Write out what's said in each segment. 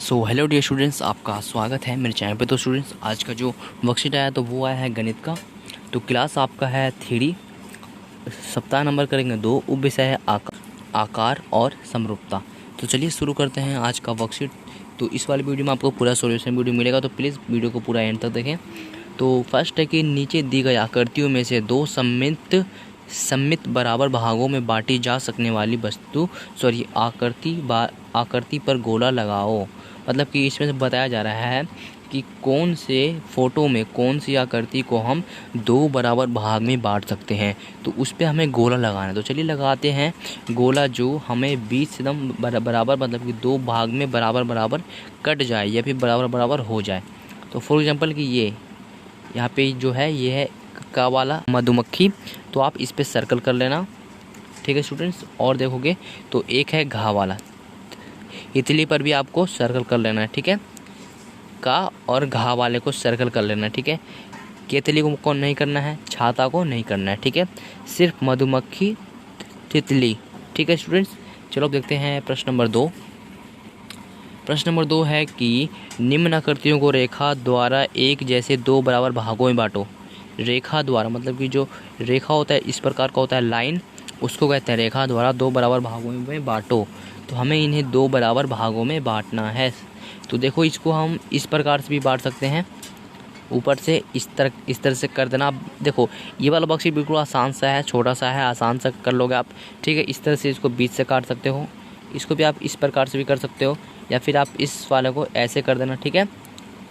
So hello dear students, आपका स्वागत है मेरे चैनल पे। तो स्टूडेंट्स, आज का जो वर्कशीट आया तो वो आया है गणित का। तो क्लास आपका है थ्योरी, सप्ताह नंबर करेंगे 2, उप विषय है आकार और समरूपता। तो चलिए शुरू करते हैं आज का वर्कशीट। तो इस वाली वीडियो में आपको पूरा सॉल्यूशन वीडियो मिलेगा, तो प्लीज़ वीडियो को पूरा एंड तक देखें। तो फर्स्ट है कि नीचे दी गई आकृतियों में से दो सममित बराबर भागों में बांटी जा सकने वाली आकृति पर गोला लगाओ। मतलब कि इसमें से बताया जा रहा है कि कौन से फोटो में कौन सी आकृति को हम दो बराबर भाग में बांट सकते हैं, तो उस पर हमें गोला लगाना है। तो चलिए लगाते हैं गोला, जो हमें बीच से एकदम बराबर, मतलब कि दो भाग में बराबर बराबर कट जाए या फिर बराबर बराबर हो जाए। तो फॉर एग्जांपल कि ये यहाँ पे जो है ये है का वाला मधुमक्खी, तो आप इस पे सर्कल कर लेना, ठीक है स्टूडेंट्स। और देखोगे तो एक है घा वाला, तितली पर भी आपको सर्कल कर लेना है, ठीक है। का और घा वाले को सर्कल कर लेना है, ठीक है। केतली को नहीं करना है, छाता को नहीं करना है, ठीक है। सिर्फ मधुमक्खी, तितली, ठीक है स्टूडेंट्स। चलो अब देखते हैं प्रश्न नंबर 2। प्रश्न नंबर 2 है कि निम्न आकृतियों को रेखा द्वारा एक जैसे दो बराबर भागों में बांटो। रेखा द्वारा मतलब कि जो रेखा होता है इस प्रकार का होता है लाइन, उसको कहते हैं रेखा द्वारा दो बराबर भागों में बांटो। तो हमें इन्हें दो बराबर भागों में बांटना है। तो देखो, इसको हम इस प्रकार से भी बांट सकते हैं, ऊपर से इस तरह से कर देना। देखो ये वाला बॉक्स बिल्कुल आसान सा है, छोटा सा है, आसान सा कर लोगे आप, ठीक है। इस तरह से इसको बीच से काट सकते हो, इसको भी आप इस प्रकार से भी कर सकते हो, या फिर आप इस वाले को ऐसे कर देना, ठीक है।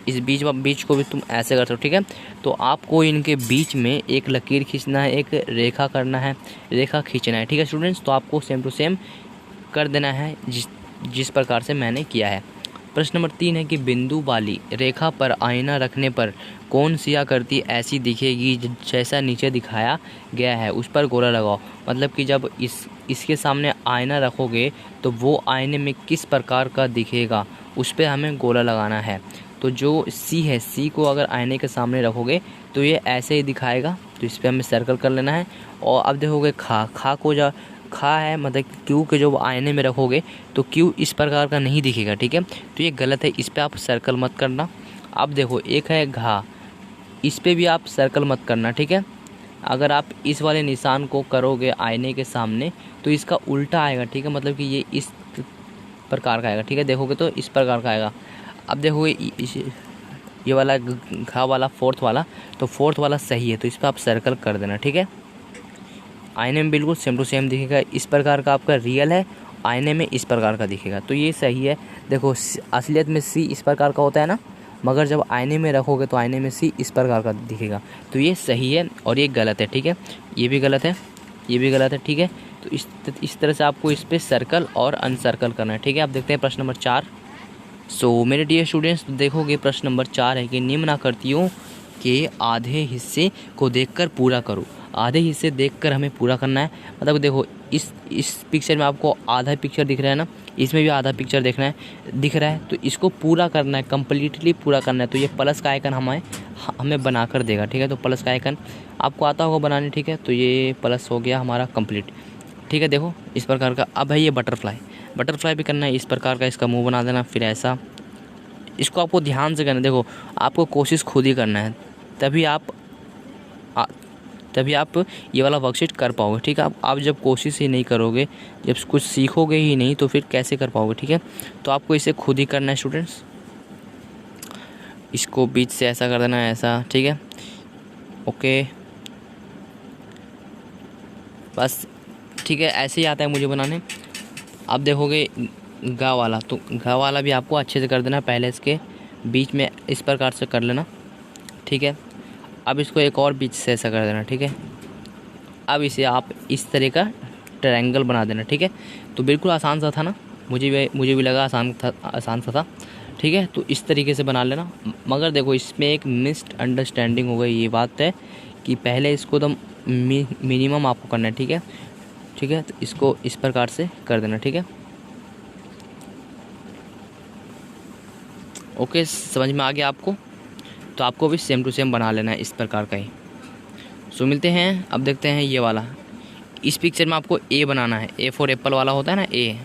इस बीच को भी तुम ऐसे कर सकते हो, ठीक है। तो आपको इनके बीच में एक लकीर खींचना है, एक रेखा करना है, रेखा खींचना है, ठीक है स्टूडेंट्स। तो आपको सेम टू सेम कर देना है जिस प्रकार से मैंने किया है। प्रश्न नंबर 3 है कि बिंदु वाली रेखा पर आईना रखने पर कौन सी आकृति ऐसी दिखेगी जैसा नीचे दिखाया गया है, उस पर गोला लगाओ। मतलब कि जब इसके सामने आईना रखोगे तो वो आईने में किस प्रकार का दिखेगा, उस पर हमें गोला लगाना है। तो जो सी है, सी को अगर आईने के सामने रखोगे तो ये ऐसे ही दिखाएगा, तो इस पर हमें सर्कल कर लेना है। और अब देखोगे खा है, मतलब क्यू के जो आईने में रखोगे तो क्यू इस प्रकार का नहीं दिखेगा, ठीक है। तो ये गलत है, इस पर आप सर्कल मत करना। अब देखो एक है घा, इस पर भी आप सर्कल मत करना, ठीक है। अगर आप इस वाले निशान को करोगे आईने के सामने तो इसका उल्टा आएगा, ठीक है। मतलब कि ये इस प्रकार का आएगा, ठीक है। देखोगे तो इस प्रकार का आएगा। अब देखोगे ये वाला घा वाला फोर्थ वाला, तो फोर्थ वाला सही है, तो इस पर आप सर्कल कर देना, ठीक है। आईने में बिल्कुल सेम टू सेम दिखेगा, इस प्रकार का आपका रियल है, आईने में इस प्रकार का दिखेगा, तो ये सही है। देखो असलियत में सी इस प्रकार का होता है ना, मगर जब आईने में रखोगे तो आईने में सी इस प्रकार का दिखेगा, तो ये सही है और ये गलत है, ठीक है। ये भी गलत है, ये भी गलत है, ठीक है। तो इस तरह से आपको इस पर सर्कल और अनसर्कल करना है, ठीक है। आप देखते हैं प्रश्न नंबर 4। सो मेरे डियर स्टूडेंट्स, देखोगे प्रश्न नंबर 4 है कि निम्न आकृतियों के आधे हिस्से को देखकर पूरा करो। आधे हिस्से देखकर हमें पूरा करना है। मतलब देखो इस पिक्चर में आपको आधा पिक्चर दिख रहा है ना, इसमें भी आधा पिक्चर दिख रहा है, तो इसको पूरा करना है, कम्प्लीटली पूरा करना है। तो ये प्लस का आइकन हमें बना कर देगा, ठीक है। तो प्लस का आइकन आपको आता होगा बनाने, ठीक है। तो ये प्लस हो गया हमारा कंप्लीट, ठीक है। देखो इस प्रकार का। अब है ये बटरफ्लाई भी करना है, इस प्रकार का इसका मुंह बना देना, फिर ऐसा। इसको आपको ध्यान से करना है, देखो आपको कोशिश खुद ही करना है, तभी आप ये वाला वर्कशीट कर पाओगे, ठीक है। आप जब कोशिश ही नहीं करोगे, जब कुछ सीखोगे ही नहीं, तो फिर कैसे कर पाओगे, ठीक है। तो आपको इसे खुद ही करना है स्टूडेंट्स। इसको बीच से ऐसा कर देना है, ऐसा, ठीक है। ओके बस, ठीक है। ऐसे ही आता है मुझे बनाने। अब देखोगे गा वाला, तो गा वाला भी आपको अच्छे से कर देना, पहले इसके बीच में इस प्रकार से कर लेना, ठीक है। अब इसको एक और बीच से ऐसा कर देना, ठीक है। अब इसे आप इस तरह का ट्रायंगल बना देना, ठीक है। तो बिल्कुल आसान सा था ना, मुझे भी लगा आसान सा था, ठीक है। तो इस तरीके से बना लेना। मगर देखो इसमें एक मिसअंडरस्टैंडिंग हो गई, ये बात है कि पहले इसको तो मिनिमम आपको करना है, ठीक है, ठीक है। तो इसको इस प्रकार से कर देना, ठीक है। ओके, समझ में आ गया आपको। तो आपको भी सेम टू सेम बना लेना है इस प्रकार का ही। सो मिलते हैं, अब देखते हैं ये वाला। इस पिक्चर में आपको ए बनाना है, ए फॉर एप्पल वाला होता है ना, ए,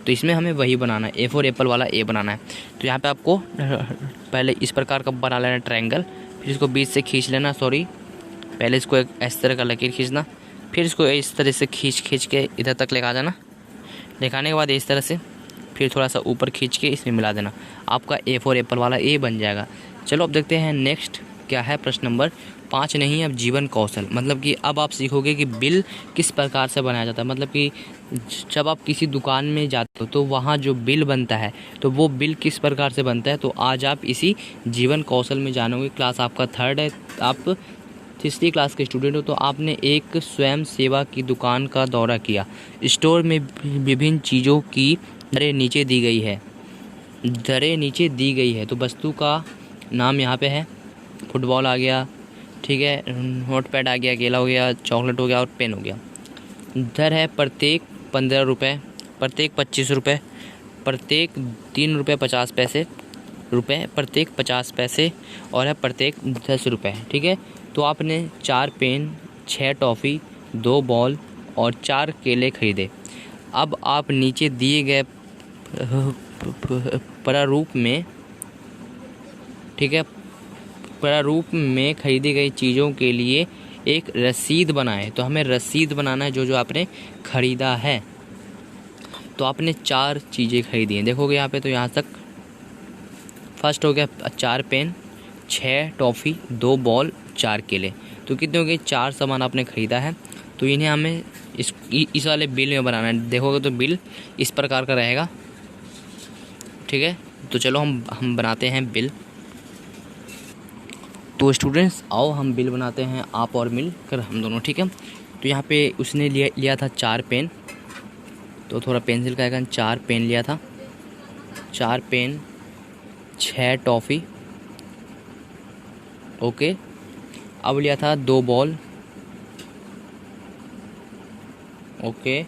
तो इसमें हमें वही बनाना है, ए फॉर एप्पल वाला ए बनाना है। तो यहाँ पे आपको पहले इस प्रकार का बना लेना ट्रायंगल, फिर इसको बीच से खींच लेना, पहले इसको एक इस तरह का लकीर खींचना, फिर इसको इस तरह से खींच के इधर तक लेकर आ जाना। दिखाने के बाद इस तरह से फिर थोड़ा सा ऊपर खींच के इसमें मिला देना, आपका ए फॉर एप्पल वाला ए बन जाएगा। चलो अब देखते हैं नेक्स्ट क्या है। प्रश्न नंबर 5 नहीं, अब जीवन कौशल, मतलब कि अब आप सीखोगे कि बिल किस प्रकार से बनाया जाता है। मतलब कि जब आप किसी दुकान में जाते हो तो वहाँ जो बिल बनता है तो वो बिल किस प्रकार से बनता है, तो आज आप इसी जीवन कौशल में जानोगे। क्लास आपका 3rd है, आप 3री क्लास के स्टूडेंट हो, तो आपने एक स्वयं सेवा की दुकान का दौरा किया। स्टोर में विभिन्न चीज़ों की दरें नीचे दी गई है, तो वस्तु का नाम यहाँ पे है, फुटबॉल आ गया, ठीक है, नोटपैड आ गया, केला हो गया, चॉकलेट हो गया और पेन हो गया। दर है प्रत्येक 15 रुपये, प्रत्येक 25 रुपये, प्रत्येक 3 रुपये 50 पैसे प्रत्येक 50 पैसे और है प्रत्येक 10 रुपये, ठीक है। तो आपने 4 पेन, 6 टॉफ़ी, 2 बॉल और 4 केले खरीदे। अब आप नीचे दिए गए प्रारूप में, ठीक है, प्रारूप में खरीदी गई चीज़ों के लिए एक रसीद बनाएं। तो हमें रसीद बनाना है जो आपने ख़रीदा है। तो आपने 4 चीज़ें खरीदी हैं, देखोगे यहाँ पे, तो यहाँ तक फर्स्ट हो गया 4 पेन, 6 टॉफ़ी, 2 बॉल, 4 केले। तो कितने हो गए, 4 सामान आपने ख़रीदा है। तो इन्हें हमें इस वाले बिल में बनाना है। देखोगे तो बिल इस प्रकार का रहेगा, ठीक है। तो चलो हम बनाते हैं बिल। तो स्टूडेंट्स आओ हम बिल बनाते हैं, आप और मिल कर हम दोनों, ठीक है। तो यहाँ पे उसने लिया था 4 पेन, तो थोड़ा पेंसिल का आइकन, 4 पेन लिया था, 4 पेन, 6 टॉफ़ी, ओके। अब लिया था 2 बॉल, ओके।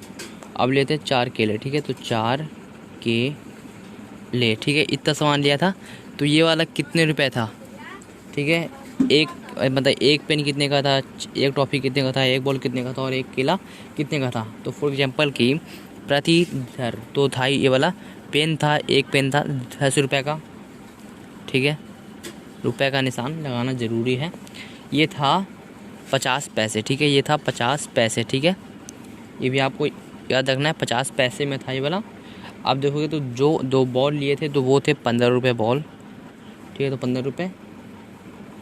अब लेते 4 केले, ठीक है। तो 4 केले, ठीक है, इतना सामान लिया था। तो ये वाला कितने रुपए था, ठीक है। एक पेन कितने का था, एक टॉफ़ी कितने का था, एक बॉल कितने का था और एक केला कितने का था। तो फॉर एग्जांपल कि प्रति दर तो था, ये वाला पेन था, एक पेन था 10 रुपये का, ठीक है, रुपए का निशान लगाना ज़रूरी है। ये था 50 पैसे, ठीक है, ये था 50 पैसे, ठीक है, ये भी आपको याद रखना है, 50 पैसे में था ये वाला। आप देखोगे तो जो 2 बॉल लिए थे तो वो थे 15 रुपये बॉल, ठीक है, तो 15 रुपये।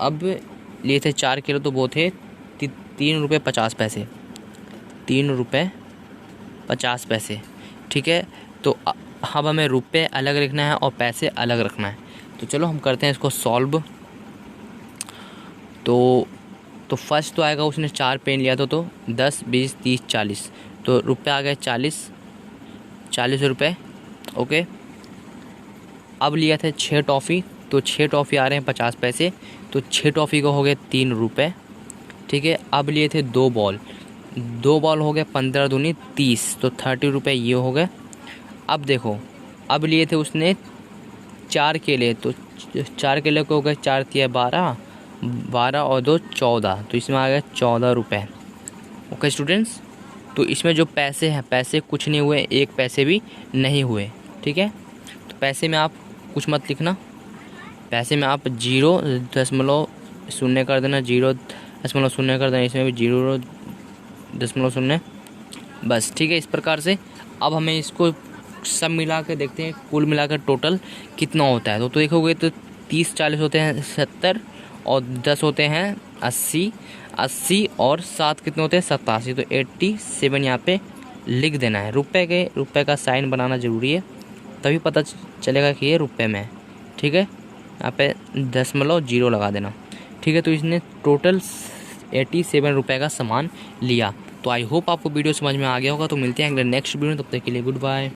अब लिए थे 4 किलो, तो वो थे 3 रुपये 50 पैसे, 3 रुपये 50 पैसे, ठीक है। तो अब हमें रुपये अलग रखना है और पैसे अलग रखना है। तो चलो हम करते हैं इसको सॉल्व। तो फर्स्ट तो आएगा, उसने 4 पेन लिया था, तो 10, 20, 30, 40, तो रुपये आ गए 40 रुपये, ओके। अब लिया था 6 टॉफ़ी, तो 6 टॉफ़ी आ रहे हैं 50 पैसे, तो 6 टॉफ़ी को हो गए 3 रुपये, ठीक है। अब लिए थे 2 बॉल, 2 बॉल हो गए 15 दूनी 30, तो 30 रुपये ये हो गए। अब देखो, अब लिए थे उसने 4 केले, तो 4 केले को हो गए 4 तिया 12, 12 और 2 14, तो इसमें आ गए 14 रुपये, ओके स्टूडेंट्स। तो इसमें जो पैसे हैं, पैसे कुछ नहीं हुए, 1 पैसे भी नहीं हुए, ठीक है। तो पैसे में आप कुछ मत लिखना, पैसे में आप 0.0 कर देना, 0.0 कर देना, इसमें भी 0.0 बस, ठीक है, इस प्रकार से। अब हमें इसको सब मिला कर देखते हैं, कुल मिलाकर टोटल कितना होता है। तो देखोगे तो 30 40 होते हैं 70 और 10 होते हैं 80, 80 और 7 कितने होते हैं 87, तो 87 यहाँ पे लिख देना है। रुपए का साइन बनाना ज़रूरी है, तभी पता चलेगा कि ये रुपए में है, ठीक है। यहाँ पे 0.0 लगा देना, ठीक है। तो इसने टोटल 87 रुपये का सामान लिया। तो आई होप आपको वीडियो समझ में आ गया होगा। तो मिलते हैं अगले नेक्स्ट वीडियो में, तब तक के लिए गुड बाय।